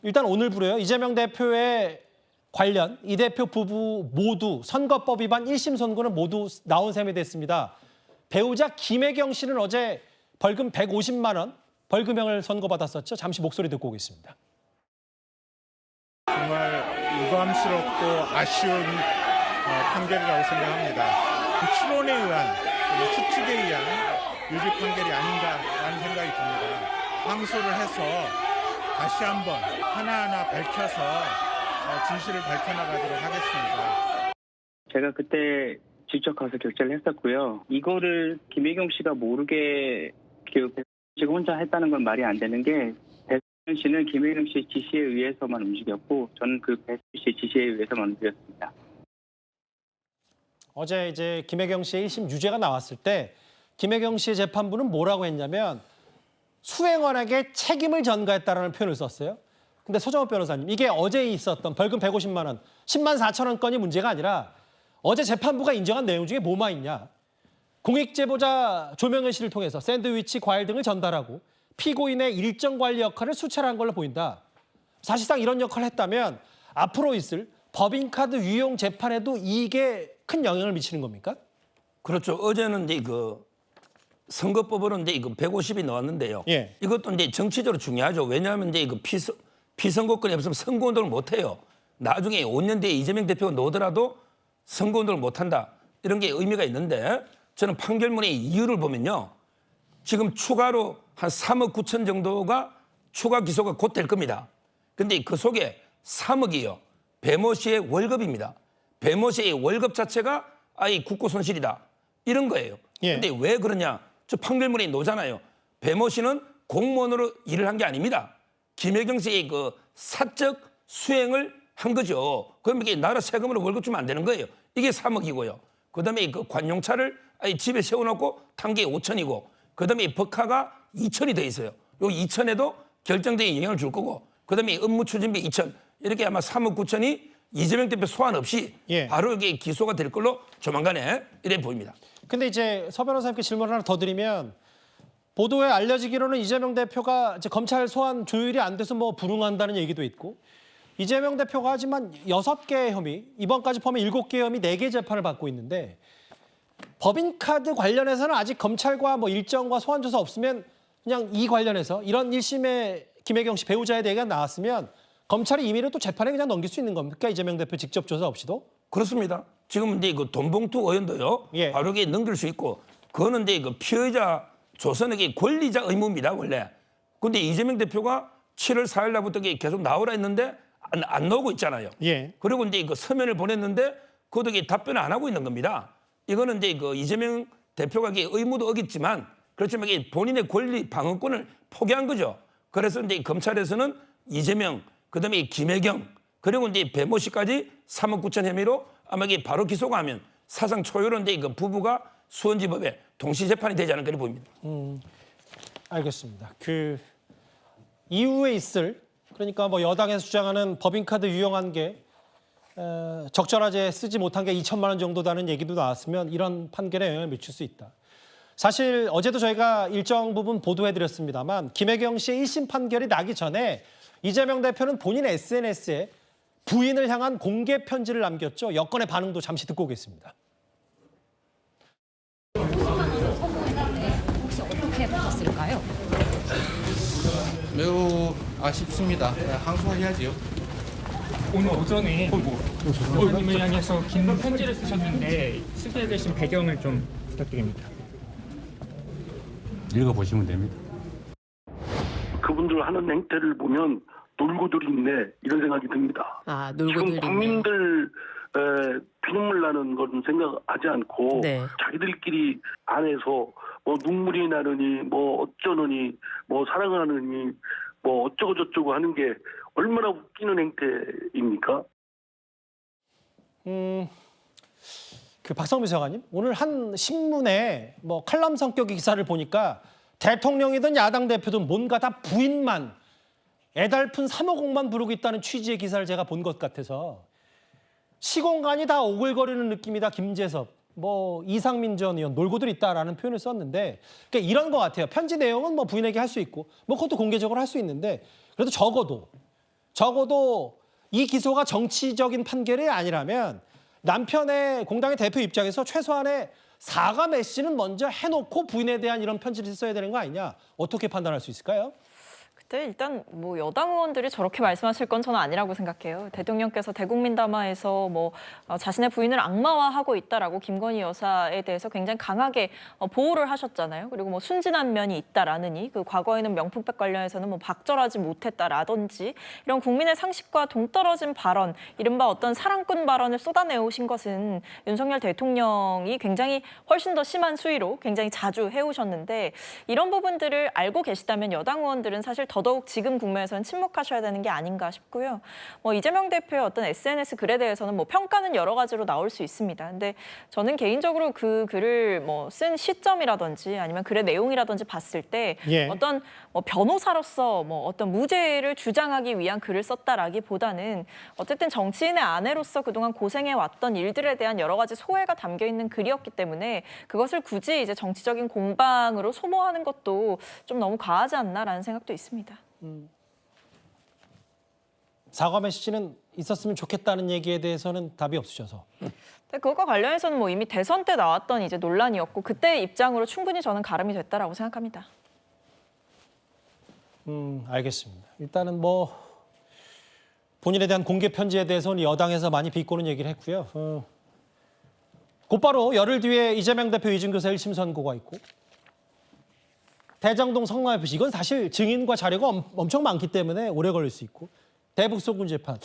일단 오늘부로요. 이재명 대표의 관련 이 대표 부부 모두 선거법 위반 1심 선고는 모두 나온 셈이 됐습니다. 배우자 김혜경 씨는 어제 벌금 150만 원 벌금형을 선고받았었죠. 잠시 목소리 듣고 오겠습니다. 정말 유감스럽고 아쉬운 판결이라고 생각합니다. 추론에 의한, 추측에 의한 유죄 판결이 아닌가라는 생각이 듭니다. 항소를 해서 다시 한번 하나하나 밝혀서 진실을 밝혀나가도록 하겠습니다. 제가 그때 직접 가서 결제를 했었고요. 이거를 김혜경 씨가 모르게 지금 혼자 했다는 건 말이 안 되는 게 배수진 씨는 김혜경 씨의 지시에 의해서만 움직였고 저는 그 배수진 씨의 지시에 의해서만 움직였습니다. 어제 이제 김혜경 씨의 1심 유죄가 나왔을 때 김혜경 씨의 재판부는 뭐라고 했냐면 수행원에게 책임을 전가했다라는 표현을 썼어요. 근데 서정호 변호사님, 이게 어제 있었던 벌금 150만 원, 10만 4천 원 건이 문제가 아니라 어제 재판부가 인정한 내용 중에 뭐가 있냐. 공익제보자 조명현 씨를 통해서 샌드위치, 과일 등을 전달하고 피고인의 일정 관리 역할을 수차례한 걸로 보인다. 사실상 이런 역할을 했다면 앞으로 있을 법인카드 유용 재판에도 이게 큰 영향을 미치는 겁니까? 그렇죠. 어제는 이제 선거법으로 이제 150이 나왔는데요. 예. 이것도 이제 정치적으로 중요하죠. 왜냐하면 이제 피선거권이 없으면 선거운동을 못 해요. 나중에 5년 뒤에 이재명 대표가 나오더라도 선거운동을 못 한다. 이런 게 의미가 있는데 저는 판결문의 이유를 보면요. 지금 추가로 한 3억 9천 정도가 추가 기소가 곧 될 겁니다. 근데 그 속에 3억이요. 배모 씨의 월급입니다. 배모 씨의 월급 자체가 아예 국고 손실이다. 이런 거예요. 예. 근데 왜 그러냐? 저 판결문에 나오잖아요. 배모 씨는 공무원으로 일을 한 게 아닙니다. 김혜경 씨의 그 사적 수행을 한 거죠. 그럼 이게 나라 세금으로 월급 주면 안 되는 거예요. 이게 3억이고요. 그다음에 그 관용차를 아예 집에 세워놓고 탄 게 5천이고, 그다음에 법카가 2천이 돼 있어요. 요 2천에도 결정적인 영향을 줄 거고, 그다음에 업무 추진비 2천, 이렇게 아마 3억 9천이 이재명 대표 소환 없이 예. 바로 이게 기소가 될 걸로 조만간에 이래 보입니다. 근데 이제 서 변호사님께 질문 하나 더 드리면 보도에 알려지기로는 이재명 대표가 이제 검찰 소환 조율이 안 돼서 뭐 불응한다는 얘기도 있고 이재명 대표가 하지만 6개의 혐의, 이번까지 포함해 7개의 혐의 4개 재판을 받고 있는데 법인카드 관련해서는 아직 검찰과 뭐 일정과 소환 조사 없으면 그냥 이 관련해서 이런 1심에 김혜경 씨 배우자에 대해 나왔으면 검찰이 임의로 또 재판에 그냥 넘길 수 있는 겁니까? 이재명 대표 직접 조사 없이도? 그렇습니다. 지금 이제 그 돈봉투 의원도요. 예. 바로 이게 넘길 수 있고, 그거는 이제 그 피해자 조선에게 권리자 의무입니다, 원래. 근데 이재명 대표가 7월 4일 날부터 계속 나오라 했는데 안 나오고 있잖아요. 예. 그리고 이제 그 서면을 보냈는데 그것도 이게 답변을 안 하고 있는 겁니다. 이거는 이제 그 이재명 대표가 이게 의무도 어겼지만 그렇지만 이게 본인의 권리 방어권을 포기한 거죠. 그래서 이제 검찰에서는 이재명, 그다음에 김혜경, 그리고 이제 배모 씨까지 3억 9천 혐의로 아마 이게 바로 기소가 하면 사상 초유로 이제 그 부부가 수원지법에 동시 재판이 되지 않을까 보입니다. 알겠습니다. 그 이후에 있을, 그러니까 뭐 여당에서 주장하는 법인카드 유용한 게 적절하게 쓰지 못한 게 2천만 원 정도다는 얘기도 나왔으면 이런 판결에 영향을 미칠 수 있다. 사실 어제도 저희가 일정 부분 보도해드렸습니다만 김혜경 씨의 1심 판결이 나기 전에 이재명 대표는 본인 SNS에 부인을 향한 공개 편지를 남겼죠. 여권의 반응도 잠시 듣고 오겠습니다. 혹시 어떻게 보셨을까요? 매우 아쉽습니다. 항소해야지요. 오늘 오전에 의원님을 향해서 긴 편지를 쓰셨는데 쓰게 되신 배경을 좀 부탁드립니다. 읽어보시면 됩니다. 그분들 하는 행태를 보면 놀고들 있네 이런 생각이 듭니다. 아, 놀고들 지금 국민들 피눈물 나는 건 생각하지 않고 네. 자기들끼리 안에서 뭐 눈물이 나느니 뭐 어쩌느니 뭐 사랑을 하느니 뭐 어쩌고 저쩌고 하는 게 얼마나 웃기는 행태입니까? 그 박성미 사관님, 오늘 한 신문에 뭐 칼럼 성격의 기사를 보니까 대통령이든 야당 대표든 뭔가 다 부인만 애달픈 3억 원만 부르고 있다는 취지의 기사를 제가 본 것 같아서 시공간이 다 오글거리는 느낌이다. 김재섭, 뭐 이상민 전 의원 놀고들 있다라는 표현을 썼는데 그러니까 이런 것 같아요. 편지 내용은 뭐 부인에게 할 수 있고 뭐 그것도 공개적으로 할 수 있는데 그래도 적어도 이 기소가 정치적인 판결이 아니라면 남편의 공당의 대표 입장에서 최소한의 사과 메시지는 먼저 해놓고 부인에 대한 이런 편지를 써야 되는 거 아니냐? 어떻게 판단할 수 있을까요? 네, 일단 뭐 여당 의원들이 저렇게 말씀하실 건 저는 아니라고 생각해요. 대통령께서 대국민 담화에서 뭐 자신의 부인을 악마화하고 있다라고 김건희 여사에 대해서 굉장히 강하게 보호를 하셨잖아요. 그리고 뭐 순진한 면이 있다라느니 그 과거에는 명품백 관련해서는 뭐 박절하지 못했다라든지 이런 국민의 상식과 동떨어진 발언, 이른바 어떤 사랑꾼 발언을 쏟아내오신 것은 윤석열 대통령이 굉장히 훨씬 더 심한 수위로 굉장히 자주 해오셨는데 이런 부분들을 알고 계시다면 여당 의원들은 사실 더더욱 지금 국면에서는 침묵하셔야 되는 게 아닌가 싶고요. 뭐 이재명 대표의 어떤 SNS 글에 대해서는 뭐 평가는 여러 가지로 나올 수 있습니다. 근데 저는 개인적으로 그 글을 뭐 쓴 시점이라든지 아니면 글의 내용이라든지 봤을 때 예. 어떤 뭐 변호사로서 뭐 어떤 무죄를 주장하기 위한 글을 썼다라기보다는 어쨌든 정치인의 아내로서 그동안 고생해 왔던 일들에 대한 여러 가지 소회가 담겨 있는 글이었기 때문에 그것을 굳이 이제 정치적인 공방으로 소모하는 것도 좀 너무 과하지 않나라는 생각도 있습니다. 사과 메시지는 있었으면 좋겠다는 얘기에 대해서는 답이 없으셔서. 근데 그것과 관련해서는 뭐 이미 대선 때 나왔던 이제 논란이었고 그때의 입장으로 충분히 저는 가름이 됐다라고 생각합니다. 알겠습니다. 일단은 뭐 본인에 대한 공개 편지에 대해서는 여당에서 많이 비꼬는 얘기를 했고요. 곧바로 열흘 뒤에 이재명 대표 이중교사 1심 선고가 있고 대장동 성남FC 이건 사실 증인과 자료가 엄청 많기 때문에 오래 걸릴 수 있고 대북 소군 재판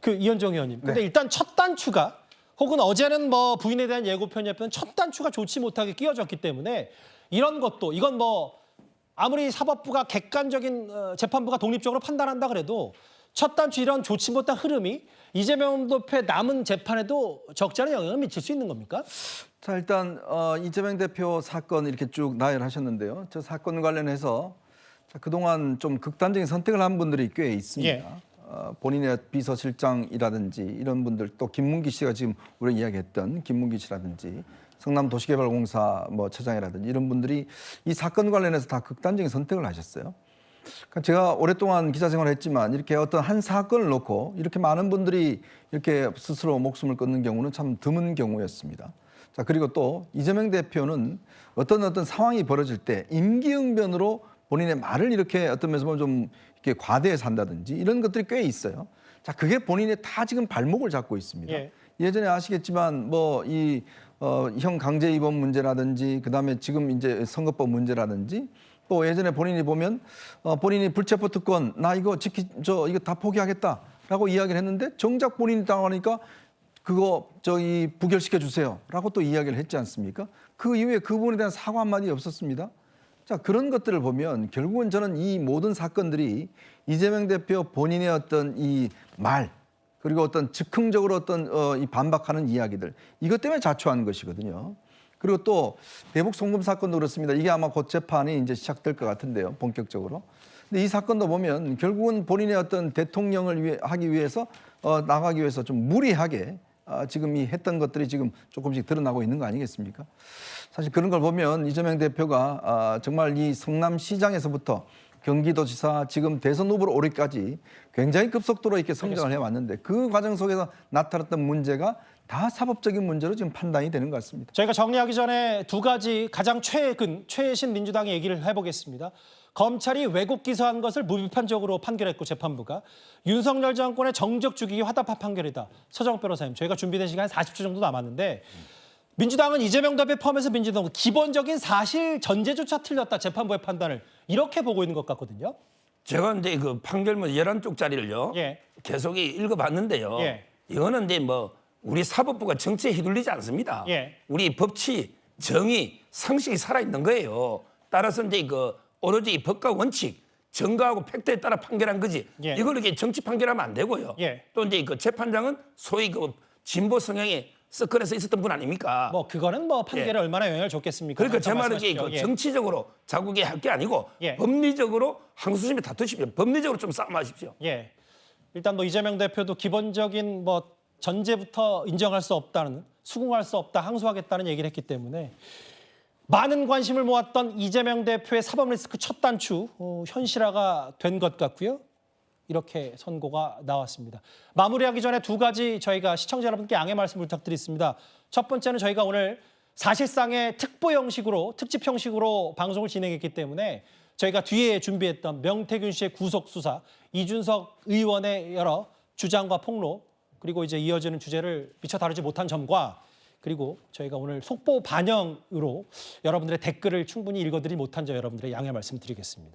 그 이현정 의원님. 근데 일단 첫 단추가 혹은 어제는 뭐 부인에 대한 예고편 옆에는 첫 단추가 좋지 못하게 끼워졌기 때문에 이런 것도 이건 뭐 아무리 사법부가 객관적인 재판부가 독립적으로 판단한다 그래도 첫 단추 이런 좋지 못한 흐름이 이재명 대표의 남은 재판에도 적지 않은 영향을 미칠 수 있는 겁니까? 자, 일단 이재명 대표 사건 이렇게 쭉 나열하셨는데요. 저 사건 관련해서 그동안 좀 극단적인 선택을 한 분들이 꽤 있습니다. 예. 본인의 비서실장이라든지 이런 분들 또 김문기 씨가 지금 우리가 이야기했던 김문기 씨라든지 성남도시개발공사 뭐 처장이라든지 이런 분들이 이 사건 관련해서 다 극단적인 선택을 하셨어요. 그러니까 제가 오랫동안 기자 생활을 했지만 이렇게 어떤 한 사건을 놓고 이렇게 많은 분들이 이렇게 스스로 목숨을 끊는 경우는 참 드문 경우였습니다. 자, 그리고 또 이재명 대표는 어떤 상황이 벌어질 때 임기응변으로 본인의 말을 이렇게 어떤 면에서 보면 좀 이렇게 과대해서 한다든지 이런 것들이 꽤 있어요. 자, 그게 본인의 다 지금 발목을 잡고 있습니다. 예. 예전에 아시겠지만 뭐 이 형 강제 입원 문제라든지 그다음에 지금 이제 선거법 문제라든지 또 예전에 본인이 보면 본인이 불체포 특권 나 이거 이거 다 포기하겠다라고 이야기를 했는데 정작 본인이 당하니까 그거 저기 부결시켜 주세요라고 또 이야기를 했지 않습니까? 그 이후에 그 부분에 대한 사과 한마디 없었습니다. 자, 그런 것들을 보면 결국은 저는 이 모든 사건들이 이재명 대표 본인의 어떤 이 말 그리고 어떤 즉흥적으로 어떤 이 반박하는 이야기들 이것 때문에 자초한 것이거든요. 그리고 또 대북 송금 사건도 그렇습니다. 이게 아마 곧 재판이 이제 시작될 것 같은데요, 본격적으로. 근데 이 사건도 보면 결국은 본인의 어떤 대통령을 하기 위해서 나가기 위해서 좀 무리하게 지금 이 했던 것들이 지금 조금씩 드러나고 있는 거 아니겠습니까? 사실 그런 걸 보면 이재명 대표가 정말 이 성남시장에서부터 경기도지사 지금 대선 후보로 오르기까지 굉장히 급속도로 이렇게 성장을 해왔는데 그 과정 속에서 나타났던 문제가 다 사법적인 문제로 지금 판단이 되는 것 같습니다. 저희가 정리하기 전에 두 가지 가장 최신 민주당의 얘기를 해보겠습니다. 검찰이 왜곡 기소한 것을 무비판적으로 판결했고 재판부가 윤석열 정권의 정적 죽이기 화답한 판결이다. 서정욱 변호사님, 저희가 준비된 시간 40초 정도 남았는데 민주당은 이재명 대표 포함해서 민주당은 기본적인 사실 전제조차 틀렸다. 재판부의 판단을 이렇게 보고 있는 것 같거든요. 제가 이제 그 판결문 11쪽짜리를요. 예. 계속 읽어봤는데요. 예. 이거는 이제 뭐 우리 사법부가 정치에 휘둘리지 않습니다. 예. 우리 법치, 정의, 상식이 살아있는 거예요. 따라서 이제 그 오로지 이 법과 원칙, 증거하고 팩트에 따라 판결한 거지. 예. 이걸 이렇게 정치 판결하면 안 되고요. 예. 또 이제 그 재판장은 소위 그 진보 성향의 서클에서 있었던 분 아닙니까? 뭐 그거는 뭐 판결에 얼마나 영향을 줬겠습니까? 그러니까 제 말은 말씀하십시오. 그 정치적으로 자국에 할 게 아니고 예. 법리적으로 항소심에 다투십시오. 법리적으로 좀 싸움하십시오. 예. 일단 뭐 이재명 대표도 기본적인 뭐 전제부터 인정할 수 없다는, 수긍할 수 없다, 항소하겠다는 얘기를 했기 때문에 많은 관심을 모았던 이재명 대표의 사법 리스크 첫 단추 현실화가 된 것 같고요. 이렇게 선고가 나왔습니다. 마무리하기 전에 두 가지 저희가 시청자 여러분께 양해 말씀 부탁드리겠습니다. 첫 번째는 저희가 오늘 사실상의 특보 형식으로, 특집 형식으로 방송을 진행했기 때문에 저희가 뒤에 준비했던 명태균 씨의 구속 수사, 이준석 의원의 여러 주장과 폭로, 그리고 이제 이어지는 주제를 미처 다루지 못한 점과 그리고 저희가 오늘 속보 반영으로 여러분들의 댓글을 충분히 읽어드리지 못한 점 여러분들의 양해 말씀드리겠습니다.